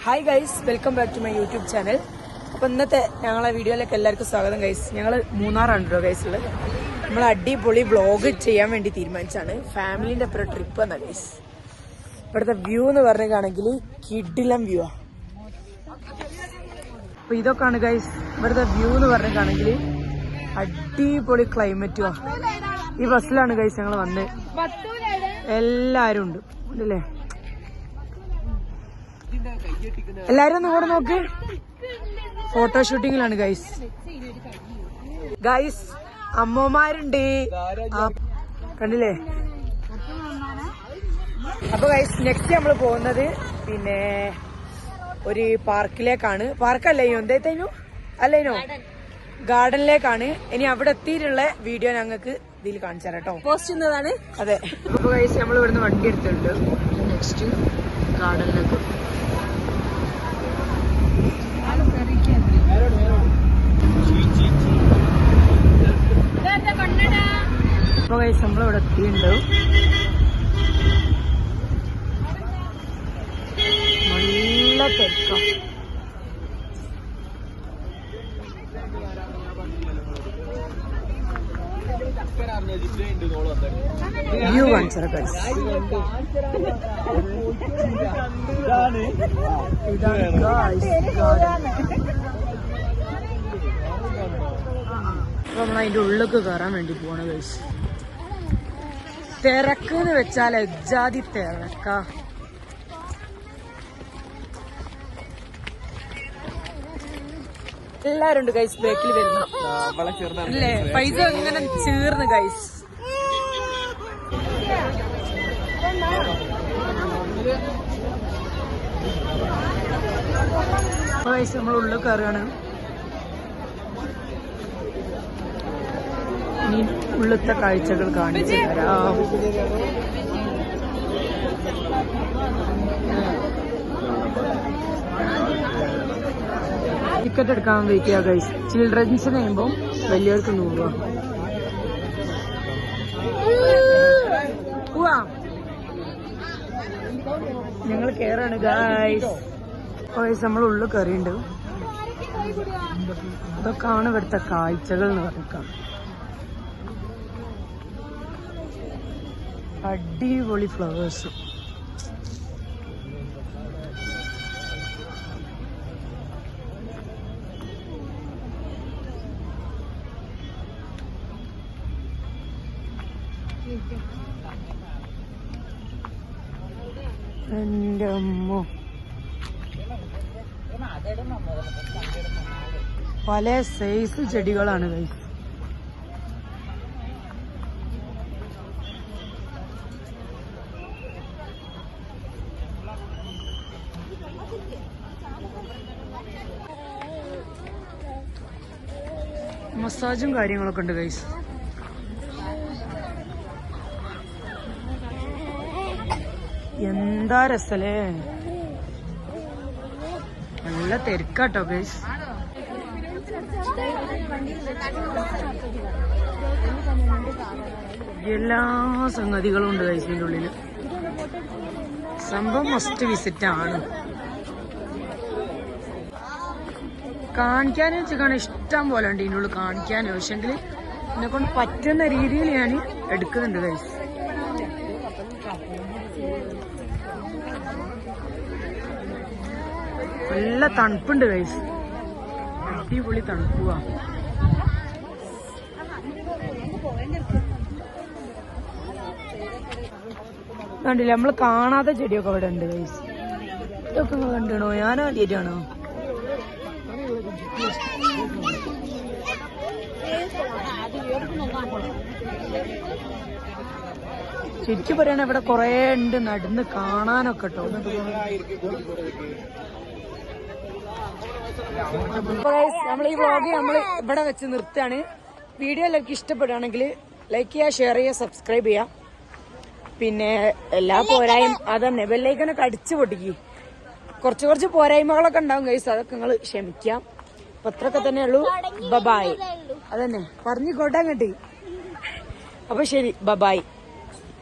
Hi guys, welcome back to my YouTube channel. അപ്പോൾ ഇന്നത്തെ ഞങ്ങളെ വീഡിയോയിലേക്ക് എല്ലാവർക്കും സ്വാഗതം ഗൈസ്. ഞങ്ങൾ മൂന്നാറാണ് കേട്ടോ ഗൈസുള്ളത്. നമ്മൾ അടിപൊളി വ്ളോഗ് ചെയ്യാൻ വേണ്ടി തീരുമാനിച്ചാണ്. ഫാമിലിൻ്റെ അപ്പുറം ട്രിപ്പ് എന്നാ ഗൈസ്. ഇവിടുത്തെ വ്യൂ എന്ന് പറഞ്ഞിട്ടാണെങ്കിൽ കിഡിലം വ്യൂ ആ. അപ്പോൾ ഇതൊക്കെയാണ് ഗൈസ് ഇവിടുത്തെ വ്യൂ എന്ന് പറഞ്ഞിട്ടാണെങ്കിൽ അടിപൊളി ക്ലൈമറ്റും. ഈ ബസ്സിലാണ് ഗൈസ് ഞങ്ങൾ വന്നത്. എല്ലാവരും ഉണ്ട് അല്ലേ? എല്ലാരും ഒന്ന് കൂടെ നോക്ക്. ഫോട്ടോഷൂട്ടിങ്ങിലാണ് ഗൈസ്. ഗൈസ് അമ്മമാരുണ്ട്, കണ്ടില്ലേ? അപ്പൊ ഗൈസ് നെക്സ്റ്റ് നമ്മൾ പോകുന്നത് പിന്നെ ഒരു പാർക്കിലേക്കാണ്. പാർക്കല്ലേനോ എന്തേനു അല്ലേനോ ഗാർഡനിലേക്കാണ്. ഇനി അവിടെ എത്തിയിട്ടുള്ള വീഡിയോ ഞങ്ങൾക്ക് ഇതിൽ കാണിച്ചു തരാം കേട്ടോ. പോസ്റ്റ് ചെയ്യുന്നതാണ്. അതെ. അപ്പൊ ഗൈസ് നമ്മൾ ഇവിടുന്ന് വണ്ടി എടുത്തിട്ടുണ്ട്. നെക്സ്റ്റ് ഗാർഡനിലേക്ക്. അപ്പൊ ഗൈസ് നമ്മളിവിടെ എത്തിയിട്ടുണ്ട്. നല്ല തിരക്കാം. വ്യൂ കാണിച്ചാ ഗൈസ്. ഇതാണ് നമ്മൾ അതിന്റെ ഉള്ളിലേക്ക് കയറാൻ വേണ്ടി പോണ ഗൈസ്. തിരക്കെന്ന് വെച്ചാൽ എജാതി തിരക്ക. എല്ലാരും ഉണ്ട് ഗൈസ് ബാക്കിൽ വരുന്ന അല്ലേ? പൈസ ഇങ്ങനെ ചേർന്ന് ഗൈസ്. ഗൈസ് നമ്മൾ ഉള്ളിൽ കയറുകയാണ്. ഇനി ഉള്ളത്തെ കാഴ്ചകൾ കാണിച്ചു തരാം. ടിക്കറ്റ് എടുക്കാൻ വെയിറ്റ് ചെയ്യാം ഗൈസ്. ചിൽഡ്രൻസിന് കഴിയുമ്പോൾ വലിയവർക്ക് 100 രൂപ. ഞങ്ങൾ കയറാണ് ഗൈസ്. ഗൈസ് നമ്മൾ ഉള്ളിൽ കയറിയുണ്ട്. ഇതൊക്കെയാണ് ഇവിടുത്തെ കാഴ്ചകൾ എന്ന് പറഞ്ഞേക്കാം. അടിപൊളി ഫ്ലവേഴ്സ്. എന്റെ അമ്മ, പല സൈസ് ചെടികളാണ് ഗൈസ്. മസാജും കാര്യങ്ങളൊക്കെ ഉണ്ട് ഗൈസ്. എന്താ രസല്ലേ? നല്ല തിരക്കാട്ടോ ഗൈസ്. എല്ലാ സംഗതികളും ഉണ്ട് ഗൈസ് ഇതിൻ്റെ ഉള്ളില്. സംഭവം മസ്റ്റ് വിസിറ്റ് ആണ്. കാണിക്കാനും വെച്ചാൽ ഇഷ്ടം പോലെ ഉണ്ട് ഇതിൻ്റെ ഉള്ളിൽ കാണിക്കാനും. പക്ഷെങ്കിൽ എന്നെ കൊണ്ട് പറ്റുന്ന രീതിയിൽ ഞാൻ എടുക്കുന്നുണ്ട് ഗൈസ്. നല്ല തണുപ്പുണ്ട് ഗൈസ്. അടിപൊളി തണുപ്പുവാ. കണ്ടില്ലേ, നമ്മള് കാണാത്ത ചെടിയൊക്കെ അവിടെ ഉണ്ട് ഗൈസ്. ഇതൊക്കെ കണ്ടണോ? ഞാനോ ആദ്യമായിട്ടാണോ? ശരിക്കും പറയണ ഇവിടെ കൊറേ ഉണ്ട് നടന്ന് കാണാനൊക്കെ കേട്ടോ. നമ്മൾ ഈ വ്ളോഗ് നമ്മൾ ഇവിടെ വെച്ച് നിർത്തുകയാണ്. വീഡിയോ എല്ലാവർക്കും ഇഷ്ടപ്പെടുകയാണെങ്കിൽ ലൈക്ക് ചെയ്യുക, ഷെയർ ചെയ്യുക, സബ്സ്ക്രൈബ് ചെയ്യുക. പിന്നെ എല്ലാ പോരായ്മ അതന്നെ ബെല്ലൈക്കനൊക്കെ അടിച്ചു പൊട്ടിക്കുക. കുറച്ച് പോരായ്മകളൊക്കെ ഉണ്ടാവും ഗൈസ്, അതൊക്കെ നിങ്ങൾ ക്ഷമിക്കാം. അപ്പൊ അത്രയൊക്കെ തന്നെ ഉള്ളൂ. ബബായ്. അതന്നെ പറഞ്ഞു കൊട്ടാൻ കേട്ടി. അപ്പൊ ശരി, ബബായ്.